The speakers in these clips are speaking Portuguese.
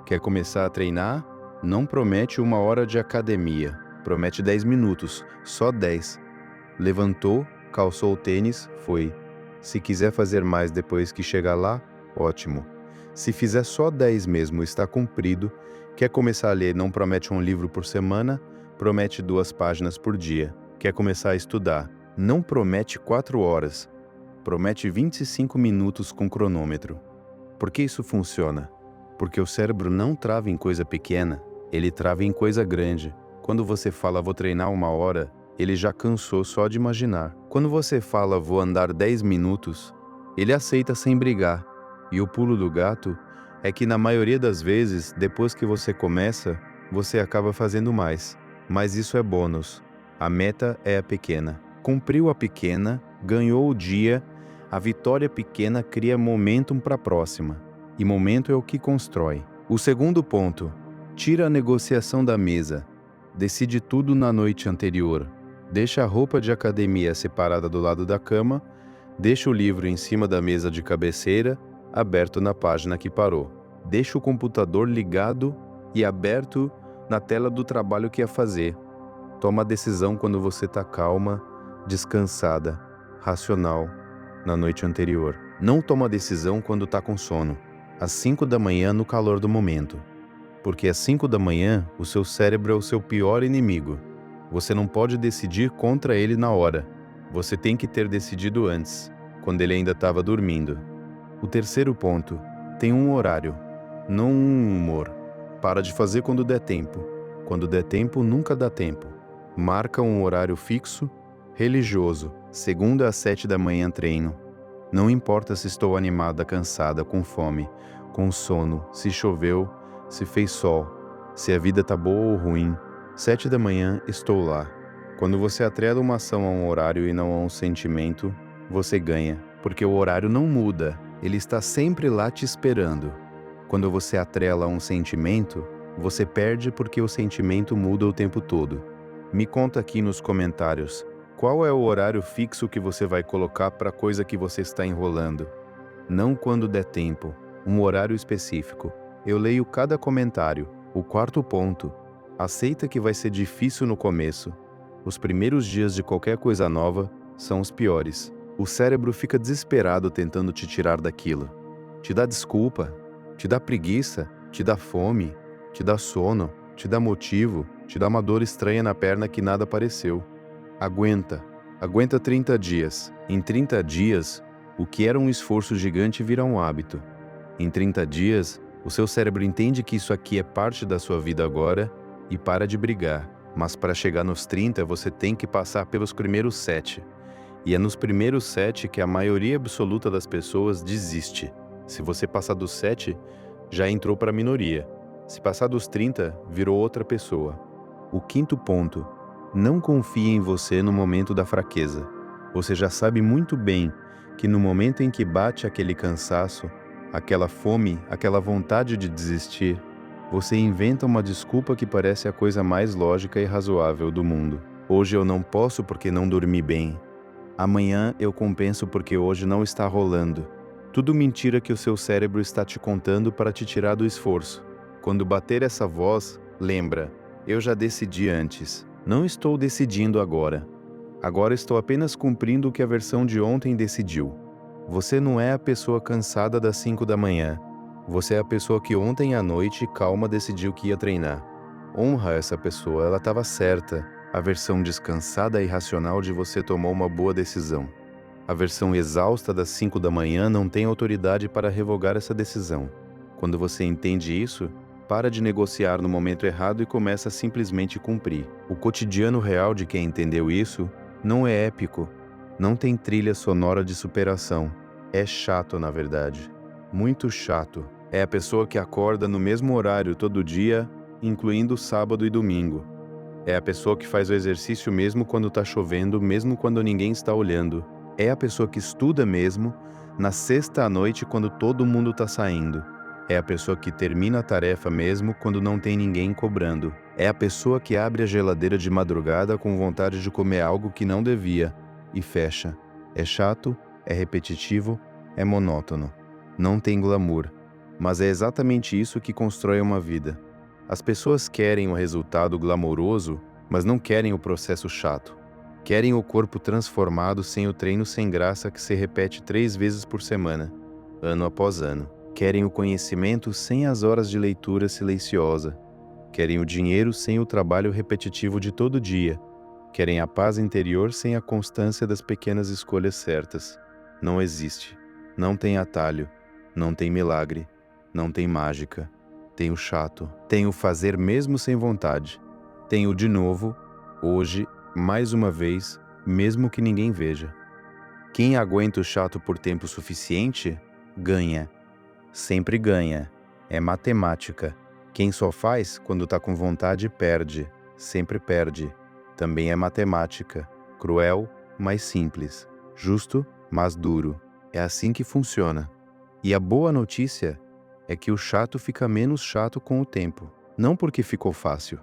Quer começar a treinar? Não promete 1 hora de academia. Promete 10 minutos, só 10. Levantou, calçou o tênis, foi. Se quiser fazer mais depois que chegar lá, ótimo. Se fizer só 10 mesmo, está cumprido. Quer começar a ler? Não promete um livro por semana, promete 2 páginas por dia. Quer começar a estudar? Não promete 4 horas. Promete 25 minutos com cronômetro. Por que isso funciona? Porque o cérebro não trava em coisa pequena, ele trava em coisa grande. Quando você fala vou treinar 1 hora, ele já cansou só de imaginar. Quando você fala vou andar 10 minutos, ele aceita sem brigar. E o pulo do gato é que na maioria das vezes, depois que você começa, você acaba fazendo mais. Mas isso é bônus. A meta é a pequena. Cumpriu a pequena, ganhou o dia, a vitória pequena cria momentum para a próxima. E momento é o que constrói. O segundo ponto, tira a negociação da mesa. Decide tudo na noite anterior. Deixa a roupa de academia separada do lado da cama, deixa o livro em cima da mesa de cabeceira, aberto na página que parou. Deixa o computador ligado e aberto na tela do trabalho que ia fazer. Toma a decisão quando você está calma, descansada, racional, na noite anterior. Não toma a decisão quando está com sono. Às 5 da manhã no calor do momento. Porque às 5 da manhã, o seu cérebro é o seu pior inimigo. Você não pode decidir contra ele na hora. Você tem que ter decidido antes, quando ele ainda estava dormindo. O terceiro ponto, tem um horário, não um humor. Para de fazer quando der tempo. Quando der tempo, nunca dá tempo. Marca um horário fixo, religioso. Segunda às 7 da manhã treino. Não importa se estou animada, cansada, com fome, com sono, se choveu, se fez sol, se a vida tá boa ou ruim. 7 da manhã estou lá. Quando você atrela uma ação a um horário e não a um sentimento, você ganha, porque o horário não muda, ele está sempre lá te esperando. Quando você atrela a um sentimento, você perde porque o sentimento muda o tempo todo. Me conta aqui nos comentários. Qual é o horário fixo que você vai colocar para a coisa que você está enrolando? Não quando der tempo, um horário específico. Eu leio cada comentário. O quarto ponto. Aceita que vai ser difícil no começo. Os primeiros dias de qualquer coisa nova são os piores. O cérebro fica desesperado tentando te tirar daquilo. Te dá desculpa, te dá preguiça, te dá fome, te dá sono, te dá motivo, te dá uma dor estranha na perna que nada apareceu. Aguenta 30 dias. Em 30 dias, o que era um esforço gigante vira um hábito. Em 30 dias, o seu cérebro entende que isso aqui é parte da sua vida agora e para de brigar. Mas para chegar nos 30, você tem que passar pelos primeiros 7. E é nos primeiros 7 que a maioria absoluta das pessoas desiste. Se você passar dos 7, já entrou para a minoria. Se passar dos 30, virou outra pessoa. O quinto ponto. Não confie em você no momento da fraqueza. Você já sabe muito bem que no momento em que bate aquele cansaço, aquela fome, aquela vontade de desistir, você inventa uma desculpa que parece a coisa mais lógica e razoável do mundo. Hoje eu não posso porque não dormi bem. Amanhã eu compenso porque hoje não está rolando. Tudo mentira que o seu cérebro está te contando para te tirar do esforço. Quando bater essa voz, lembra, eu já decidi antes. Não estou decidindo agora. Agora estou apenas cumprindo o que a versão de ontem decidiu. Você não é a pessoa cansada das 5 da manhã. Você é a pessoa que ontem à noite, calma, decidiu que ia treinar. Honra essa pessoa, ela estava certa. A versão descansada e racional de você tomou uma boa decisão. A versão exausta das 5 da manhã não tem autoridade para revogar essa decisão. Quando você entende isso, para de negociar no momento errado e começa a simplesmente cumprir. O cotidiano real de quem entendeu isso não é épico, não tem trilha sonora de superação. É chato, na verdade. Muito chato. É a pessoa que acorda no mesmo horário todo dia, incluindo sábado e domingo. É a pessoa que faz o exercício mesmo quando está chovendo, mesmo quando ninguém está olhando. É a pessoa que estuda mesmo, na sexta à noite quando todo mundo está saindo. É a pessoa que termina a tarefa mesmo quando não tem ninguém cobrando. É a pessoa que abre a geladeira de madrugada com vontade de comer algo que não devia e fecha. É chato, é repetitivo, é monótono. Não tem glamour. Mas é exatamente isso que constrói uma vida. As pessoas querem o resultado glamouroso, mas não querem o processo chato. Querem o corpo transformado sem o treino sem graça que se repete 3 vezes por semana, ano após ano. Querem o conhecimento sem as horas de leitura silenciosa. Querem o dinheiro sem o trabalho repetitivo de todo dia. Querem a paz interior sem a constância das pequenas escolhas certas. Não existe. Não tem atalho. Não tem milagre. Não tem mágica. Tem o chato. Tem o fazer mesmo sem vontade. Tem o de novo, hoje, mais uma vez, mesmo que ninguém veja. Quem aguenta o chato por tempo suficiente, ganha. Sempre ganha. É matemática. Quem só faz quando tá com vontade, perde. Sempre perde. Também é matemática. Cruel, mas simples. Justo, mas duro. É assim que funciona. E a boa notícia é que o chato fica menos chato com o tempo. Não porque ficou fácil,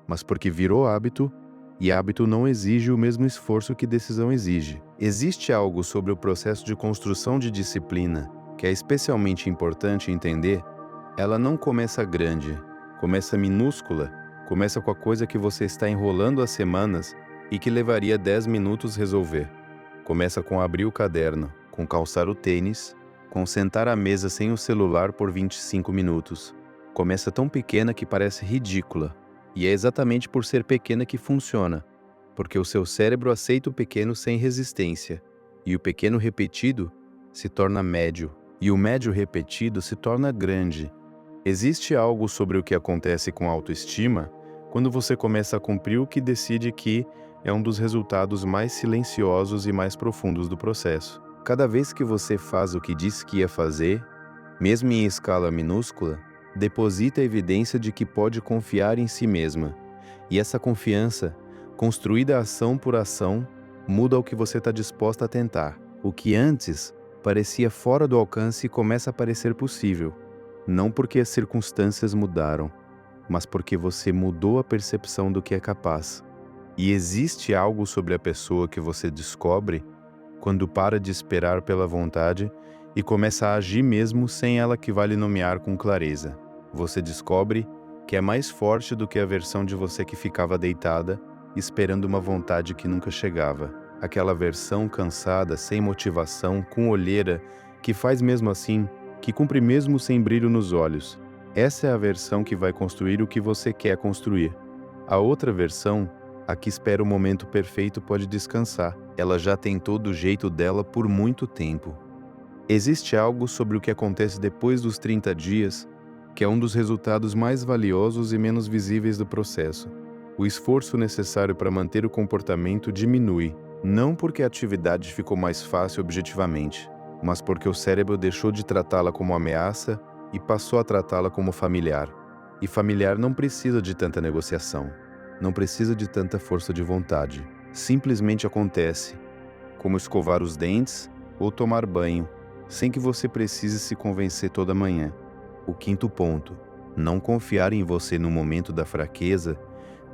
mas porque virou hábito, e hábito não exige o mesmo esforço que decisão exige. Existe algo sobre o processo de construção de disciplina que é especialmente importante entender. Ela não começa grande, começa minúscula, começa com a coisa que você está enrolando há semanas e que levaria 10 minutos resolver. Começa com abrir o caderno, com calçar o tênis, com sentar à mesa sem o celular por 25 minutos. Começa tão pequena que parece ridícula, e é exatamente por ser pequena que funciona, porque o seu cérebro aceita o pequeno sem resistência, e o pequeno repetido se torna médio, e o médio repetido se torna grande. Existe algo sobre o que acontece com a autoestima quando você começa a cumprir o que decide que é um dos resultados mais silenciosos e mais profundos do processo. Cada vez que você faz o que disse que ia fazer, mesmo em escala minúscula, deposita a evidência de que pode confiar em si mesma. E essa confiança, construída ação por ação, muda o que você está disposta a tentar. O que antes parecia fora do alcance começa a parecer possível. Não porque as circunstâncias mudaram, mas porque você mudou a percepção do que é capaz. E existe algo sobre a pessoa que você descobre quando para de esperar pela vontade e começa a agir mesmo sem ela que vale nomear com clareza. Você descobre que é mais forte do que a versão de você que ficava deitada, esperando uma vontade que nunca chegava. Aquela versão cansada, sem motivação, com olheira, que faz mesmo assim, que cumpre mesmo sem brilho nos olhos. Essa é a versão que vai construir o que você quer construir. A outra versão, a que espera o momento perfeito, pode descansar. Ela já tentou do jeito dela por muito tempo. Existe algo sobre o que acontece depois dos 30 dias, que é um dos resultados mais valiosos e menos visíveis do processo. O esforço necessário para manter o comportamento diminui, não porque a atividade ficou mais fácil objetivamente, mas porque o cérebro deixou de tratá-la como ameaça e passou a tratá-la como familiar. E familiar não precisa de tanta negociação, não precisa de tanta força de vontade. Simplesmente acontece, como escovar os dentes ou tomar banho, sem que você precise se convencer toda manhã. O quinto ponto, não confiar em você no momento da fraqueza,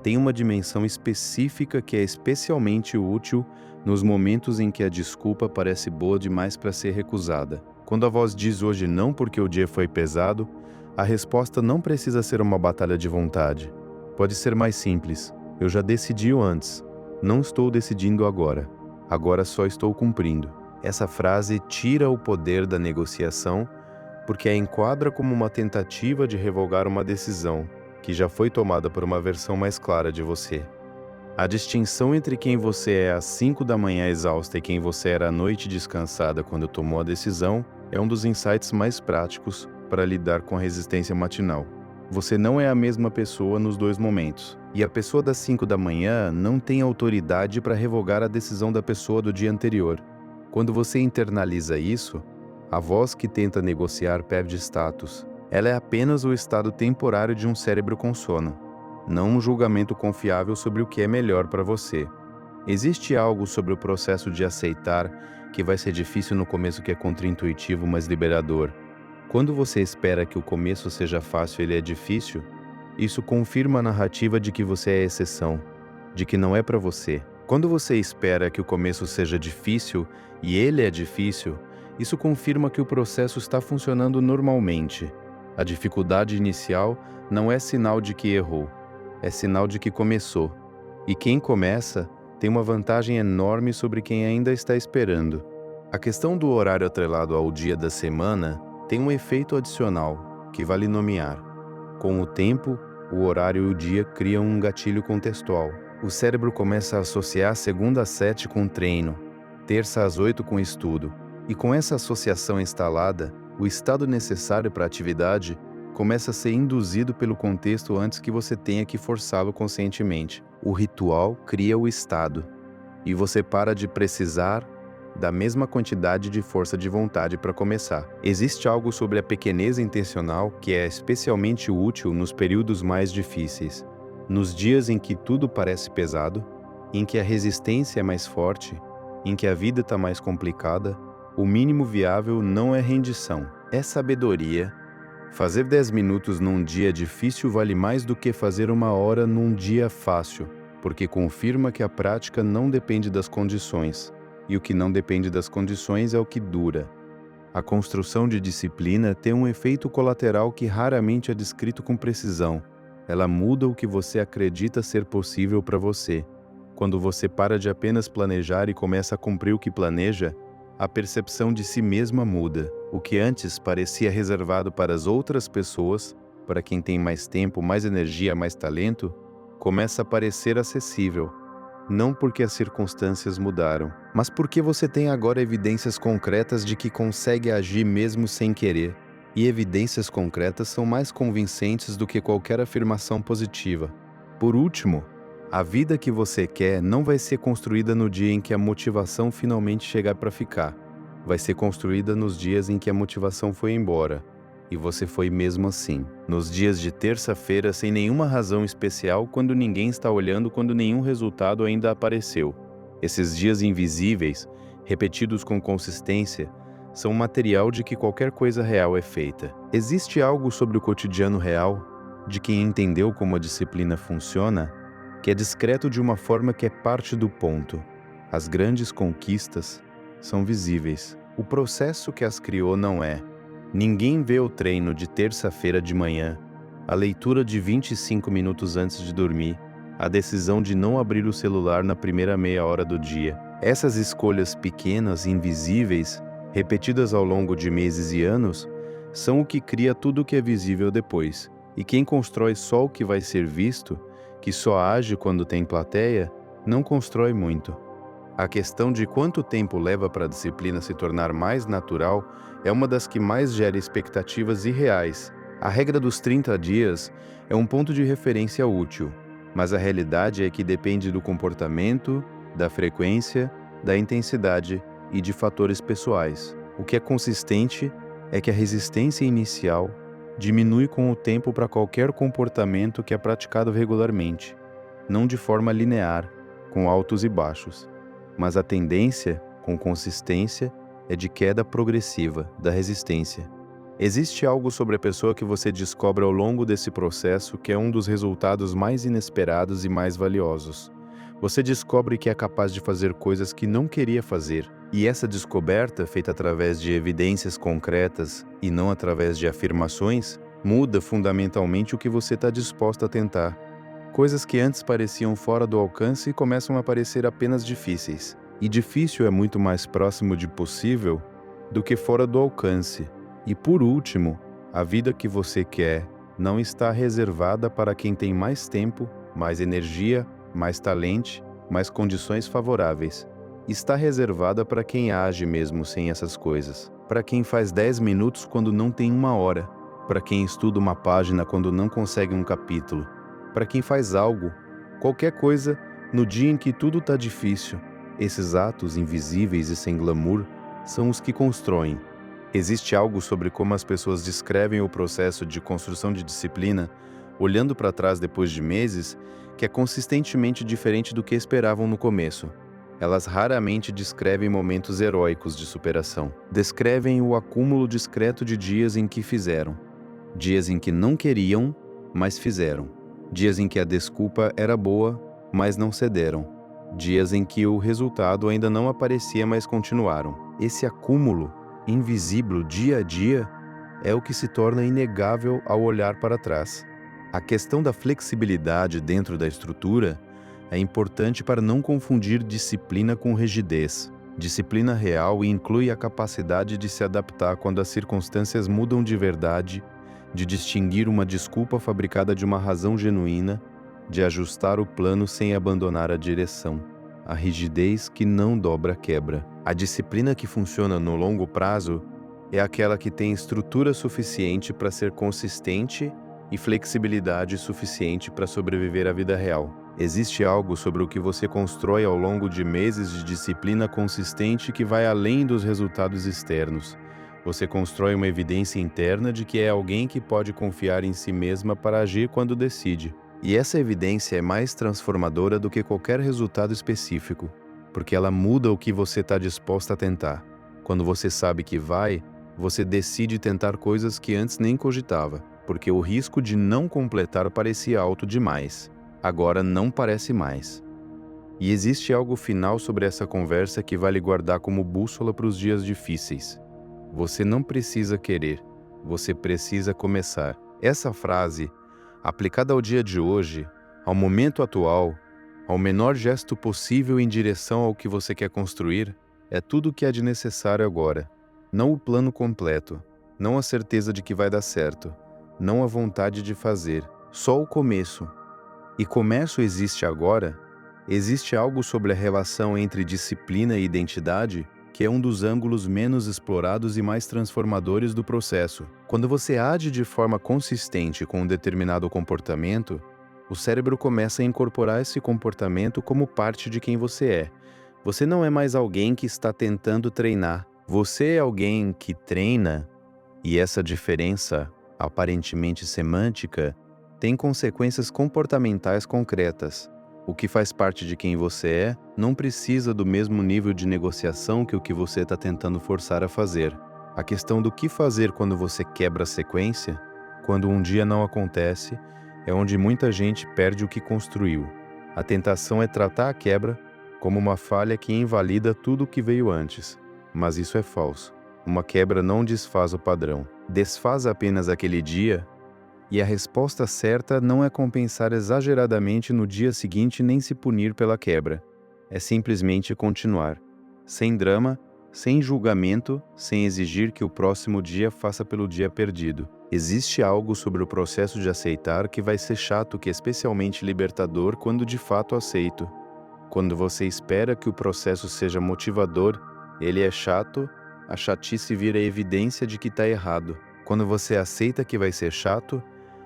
tem uma dimensão específica que é especialmente útil nos momentos em que a desculpa parece boa demais para ser recusada. Quando a voz diz hoje não porque o dia foi pesado, a resposta não precisa ser uma batalha de vontade. Pode ser mais simples. Eu já decidi o antes. Não estou decidindo agora. Agora só estou cumprindo. Essa frase tira o poder da negociação porque a enquadra como uma tentativa de revogar uma decisão que já foi tomada por uma versão mais clara de você. A distinção entre quem você é às 5 da manhã exausta e quem você era à noite descansada quando tomou a decisão é um dos insights mais práticos para lidar com a resistência matinal. Você não é a mesma pessoa nos dois momentos. E a pessoa das 5 da manhã não tem autoridade para revogar a decisão da pessoa do dia anterior. Quando você internaliza isso, a voz que tenta negociar perde status. Ela é apenas o estado temporário de um cérebro com sono, não um julgamento confiável sobre o que é melhor para você. Existe algo sobre o processo de aceitar que vai ser difícil no começo que é contraintuitivo, mas liberador. Quando você espera que o começo seja fácil e ele é difícil, isso confirma a narrativa de que você é exceção, de que não é para você. Quando você espera que o começo seja difícil e ele é difícil, isso confirma que o processo está funcionando normalmente. A dificuldade inicial não é sinal de que errou, é sinal de que começou. E quem começa tem uma vantagem enorme sobre quem ainda está esperando. A questão do horário atrelado ao dia da semana tem um efeito adicional, que vale nomear. Com o tempo, o horário e o dia criam um gatilho contextual. O cérebro começa a associar segunda às 7 com treino, terça às 8 com estudo. E com essa associação instalada, o estado necessário para a atividade começa a ser induzido pelo contexto antes que você tenha que forçá-lo conscientemente. O ritual cria o estado, e você para de precisar da mesma quantidade de força de vontade para começar. Existe algo sobre a pequenez intencional que é especialmente útil nos períodos mais difíceis. Nos dias em que tudo parece pesado, em que a resistência é mais forte, em que a vida está mais complicada, o mínimo viável não é rendição, é sabedoria. Fazer 10 minutos num dia difícil vale mais do que fazer 1 hora num dia fácil, porque confirma que a prática não depende das condições. E o que não depende das condições é o que dura. A construção de disciplina tem um efeito colateral que raramente é descrito com precisão. Ela muda o que você acredita ser possível para você. Quando você para de apenas planejar e começa a cumprir o que planeja, a percepção de si mesma muda. O que antes parecia reservado para as outras pessoas, para quem tem mais tempo, mais energia, mais talento, começa a parecer acessível. Não porque as circunstâncias mudaram, mas porque você tem agora evidências concretas de que consegue agir mesmo sem querer. E evidências concretas são mais convincentes do que qualquer afirmação positiva. Por último, a vida que você quer não vai ser construída no dia em que a motivação finalmente chegar para ficar. Vai ser construída nos dias em que a motivação foi embora. E você foi mesmo assim. Nos dias de terça-feira, sem nenhuma razão especial, quando ninguém está olhando, quando nenhum resultado ainda apareceu. Esses dias invisíveis, repetidos com consistência, são material de que qualquer coisa real é feita. Existe algo sobre o cotidiano real, de quem entendeu como a disciplina funciona, que é discreto de uma forma que é parte do ponto. As grandes conquistas são visíveis. O processo que as criou não é. Ninguém vê o treino de terça-feira de manhã, a leitura de 25 minutos antes de dormir, a decisão de não abrir o celular na primeira meia hora do dia. Essas escolhas pequenas, invisíveis, repetidas ao longo de meses e anos, são o que cria tudo o que é visível depois. E quem constrói só o que vai ser visto, que só age quando tem plateia, não constrói muito. A questão de quanto tempo leva para a disciplina se tornar mais natural é uma das que mais gera expectativas irreais. A regra dos 30 dias é um ponto de referência útil, mas a realidade é que depende do comportamento, da frequência, da intensidade e de fatores pessoais. O que é consistente é que a resistência inicial diminui com o tempo para qualquer comportamento que é praticado regularmente, não de forma linear, com altos e baixos. Mas a tendência, com consistência, é de queda progressiva da resistência. Existe algo sobre a pessoa que você descobre ao longo desse processo que é um dos resultados mais inesperados e mais valiosos. Você descobre que é capaz de fazer coisas que não queria fazer. E essa descoberta, feita através de evidências concretas e não através de afirmações, muda fundamentalmente o que você está disposto a tentar. Coisas que antes pareciam fora do alcance começam a parecer apenas difíceis. E difícil é muito mais próximo de possível do que fora do alcance. E por último, a vida que você quer não está reservada para quem tem mais tempo, mais energia, mais talento, mais condições favoráveis. Está reservada para quem age mesmo sem essas coisas. Para quem faz 10 minutos quando não tem 1 hora. Para quem estuda uma página quando não consegue um capítulo. Para quem faz algo, qualquer coisa, no dia em que tudo está difícil. Esses atos invisíveis e sem glamour são os que constroem. Existe algo sobre como as pessoas descrevem o processo de construção de disciplina, olhando para trás depois de meses, que é consistentemente diferente do que esperavam no começo. Elas raramente descrevem momentos heróicos de superação. Descrevem o acúmulo discreto de dias em que fizeram. Dias em que não queriam, mas fizeram. Dias em que a desculpa era boa, mas não cederam. Dias em que o resultado ainda não aparecia, mas continuaram. Esse acúmulo, invisível dia a dia, é o que se torna inegável ao olhar para trás. A questão da flexibilidade dentro da estrutura é importante para não confundir disciplina com rigidez. Disciplina real inclui a capacidade de se adaptar quando as circunstâncias mudam de verdade, de distinguir uma desculpa fabricada de uma razão genuína, de ajustar o plano sem abandonar a direção. A rigidez que não dobra quebra. A disciplina que funciona no longo prazo é aquela que tem estrutura suficiente para ser consistente e flexibilidade suficiente para sobreviver à vida real. Existe algo sobre o que você constrói ao longo de meses de disciplina consistente que vai além dos resultados externos. Você constrói uma evidência interna de que é alguém que pode confiar em si mesma para agir quando decide. E essa evidência é mais transformadora do que qualquer resultado específico, porque ela muda o que você está disposta a tentar. Quando você sabe que vai, você decide tentar coisas que antes nem cogitava, porque o risco de não completar parecia alto demais. Agora não parece mais. E existe algo final sobre essa conversa que vale guardar como bússola para os dias difíceis. Você não precisa querer, você precisa começar. Essa frase, aplicada ao dia de hoje, ao momento atual, ao menor gesto possível em direção ao que você quer construir, é tudo o que é de necessário agora. Não o plano completo, não a certeza de que vai dar certo, não a vontade de fazer, só o começo. E começo existe agora? Existe algo sobre a relação entre disciplina e identidade que é um dos ângulos menos explorados e mais transformadores do processo. Quando você age de forma consistente com um determinado comportamento, o cérebro começa a incorporar esse comportamento como parte de quem você é. Você não é mais alguém que está tentando treinar. Você é alguém que treina, e essa diferença, aparentemente semântica, tem consequências comportamentais concretas. O que faz parte de quem você é não precisa do mesmo nível de negociação que o que você está tentando forçar a fazer. A questão do que fazer quando você quebra a sequência, quando um dia não acontece, é onde muita gente perde o que construiu. A tentação é tratar a quebra como uma falha que invalida tudo o que veio antes. Mas isso é falso. Uma quebra não desfaz o padrão. Desfaz apenas aquele dia. E a resposta certa não é compensar exageradamente no dia seguinte nem se punir pela quebra. É simplesmente continuar. Sem drama, sem julgamento, sem exigir que o próximo dia faça pelo dia perdido. Existe algo sobre o processo de aceitar que vai ser chato, que é especialmente libertador quando de fato aceito. Quando você espera que o processo seja motivador, ele é chato, a chatice vira evidência de que está errado. Quando você aceita que vai ser chato,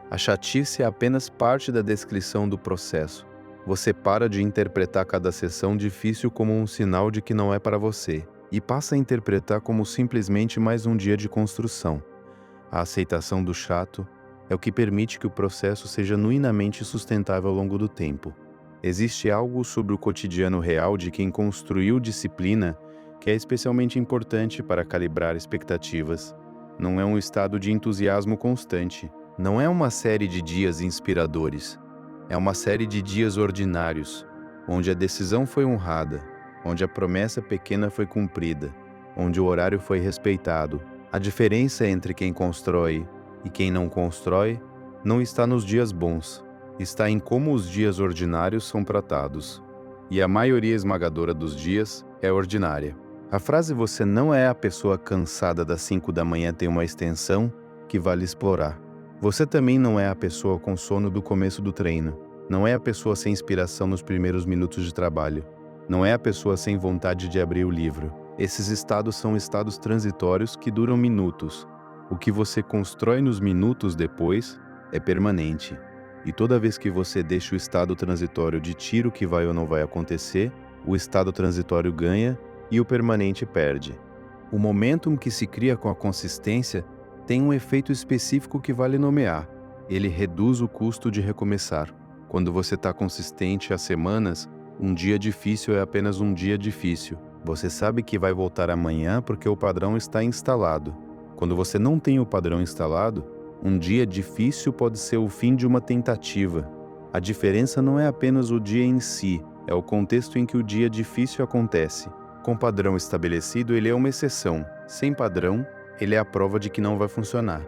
a chatice é apenas parte da descrição do processo. Você para de interpretar cada sessão difícil como um sinal de que não é para você, e passa a interpretar como simplesmente mais um dia de construção. A aceitação do chato é o que permite que o processo seja genuinamente sustentável ao longo do tempo. Existe algo sobre o cotidiano real de quem construiu disciplina que é especialmente importante para calibrar expectativas. Não é um estado de entusiasmo constante. Não é uma série de dias inspiradores, é uma série de dias ordinários, onde a decisão foi honrada, onde a promessa pequena foi cumprida, onde o horário foi respeitado. A diferença entre quem constrói e quem não constrói não está nos dias bons, está em como os dias ordinários são tratados. E a maioria esmagadora dos dias é ordinária. A frase "você não é a pessoa cansada das 5 da manhã" tem uma extensão que vale explorar. Você também não é a pessoa com sono do começo do treino. Não é a pessoa sem inspiração nos primeiros minutos de trabalho. Não é a pessoa sem vontade de abrir o livro. Esses estados são estados transitórios que duram minutos. O que você constrói nos minutos depois é permanente. E toda vez que você deixa o estado transitório de tiro que vai ou não vai acontecer, o estado transitório ganha e o permanente perde. O momentum que se cria com a consistência tem um efeito específico que vale nomear. Ele reduz o custo de recomeçar. Quando você está consistente há semanas, um dia difícil é apenas um dia difícil. Você sabe que vai voltar amanhã porque o padrão está instalado. Quando você não tem o padrão instalado, um dia difícil pode ser o fim de uma tentativa. A diferença não é apenas o dia em si, é o contexto em que o dia difícil acontece. Com padrão estabelecido, ele é uma exceção. Sem padrão, ele é a prova de que não vai funcionar.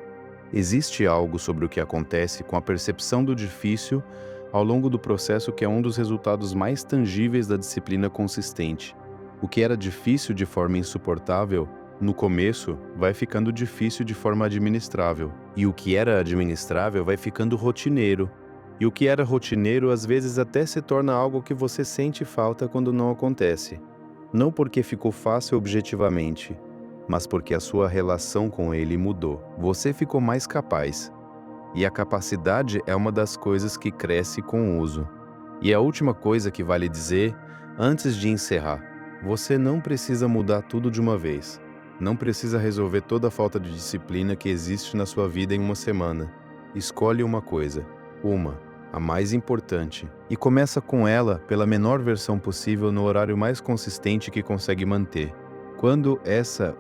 Existe algo sobre o que acontece com a percepção do difícil ao longo do processo que é um dos resultados mais tangíveis da disciplina consistente. O que era difícil de forma insuportável, no começo, vai ficando difícil de forma administrável. E o que era administrável vai ficando rotineiro. E o que era rotineiro às vezes até se torna algo que você sente falta quando não acontece. Não porque ficou fácil objetivamente, mas porque a sua relação com ele mudou. Você ficou mais capaz. E a capacidade é uma das coisas que cresce com o uso. E a última coisa que vale dizer, antes de encerrar, você não precisa mudar tudo de uma vez. Não precisa resolver toda a falta de disciplina que existe na sua vida em uma semana. Escolhe uma coisa, a mais importante, e começa com ela pela menor versão possível no horário mais consistente que consegue manter. Quando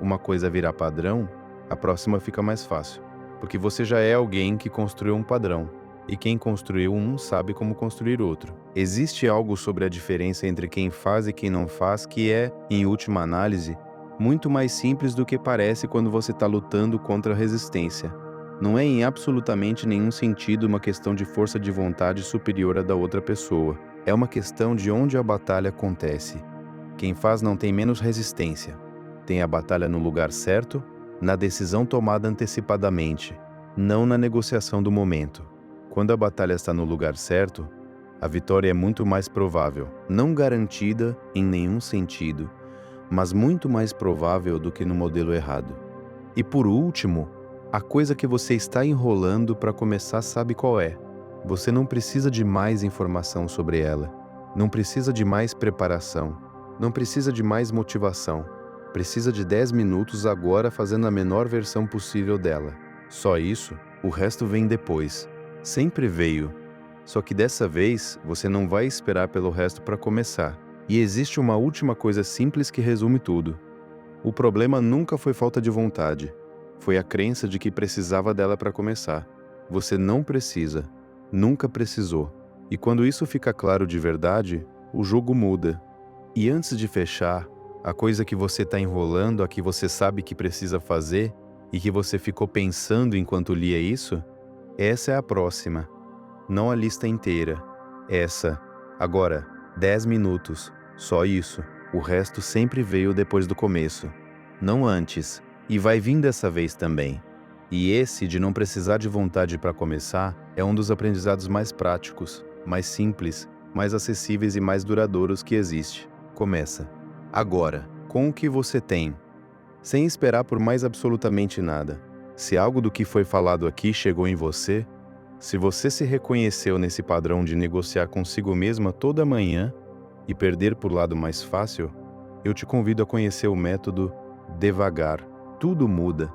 uma coisa virar padrão, a próxima fica mais fácil, porque você já é alguém que construiu um padrão, e quem construiu um sabe como construir outro. Existe algo sobre a diferença entre quem faz e quem não faz que é, em última análise, muito mais simples do que parece quando você está lutando contra a resistência. Não é em absolutamente nenhum sentido uma questão de força de vontade superior à da outra pessoa. É uma questão de onde a batalha acontece. Quem faz não tem menos resistência. Tem a batalha no lugar certo, na decisão tomada antecipadamente, não na negociação do momento. Quando a batalha está no lugar certo, a vitória é muito mais provável, não garantida em nenhum sentido, mas muito mais provável do que no modelo errado. E por último, a coisa que você está enrolando para começar sabe qual é. Você não precisa de mais informação sobre ela, não precisa de mais preparação, não precisa de mais motivação. Precisa de 10 minutos agora fazendo a menor versão possível dela. Só isso, o resto vem depois. Sempre veio. Só que dessa vez, você não vai esperar pelo resto para começar. E existe uma última coisa simples que resume tudo. O problema nunca foi falta de vontade. Foi a crença de que precisava dela para começar. Você não precisa. Nunca precisou. E quando isso fica claro de verdade, o jogo muda. E antes de fechar, a coisa que você está enrolando, a que você sabe que precisa fazer e que você ficou pensando enquanto lia isso, essa é a próxima. Não a lista inteira. Essa. Agora, 10 minutos. Só isso. O resto sempre veio depois do começo. Não antes. E vai vir dessa vez também. E esse de não precisar de vontade para começar é um dos aprendizados mais práticos, mais simples, mais acessíveis e mais duradouros que existe. Começa. Agora, com o que você tem, sem esperar por mais absolutamente nada. Se algo do que foi falado aqui chegou em você, se você se reconheceu nesse padrão de negociar consigo mesma toda manhã e perder por lado mais fácil, eu te convido a conhecer o método Devagar. Tudo muda.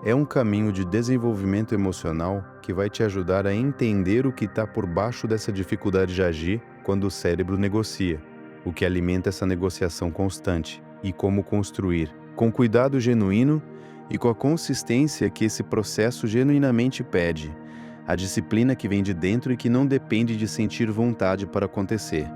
É um caminho de desenvolvimento emocional que vai te ajudar a entender o que está por baixo dessa dificuldade de agir quando o cérebro negocia, o que alimenta essa negociação constante, e como construir, com cuidado genuíno e com a consistência que esse processo genuinamente pede, a disciplina que vem de dentro e que não depende de sentir vontade para acontecer.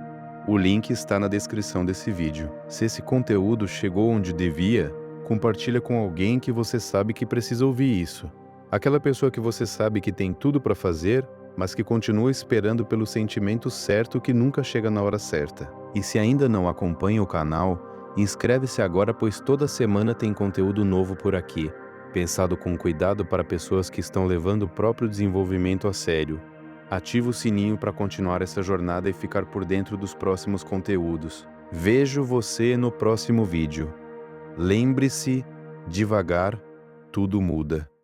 O link está na descrição desse vídeo. Se esse conteúdo chegou onde devia, compartilha com alguém que você sabe que precisa ouvir isso. Aquela pessoa que você sabe que tem tudo para fazer, mas que continua esperando pelo sentimento certo que nunca chega na hora certa. E se ainda não acompanha o canal, inscreve-se agora, pois toda semana tem conteúdo novo por aqui, pensado com cuidado para pessoas que estão levando o próprio desenvolvimento a sério. Ativa o sininho para continuar essa jornada e ficar por dentro dos próximos conteúdos. Vejo você no próximo vídeo. Lembre-se, devagar, tudo muda.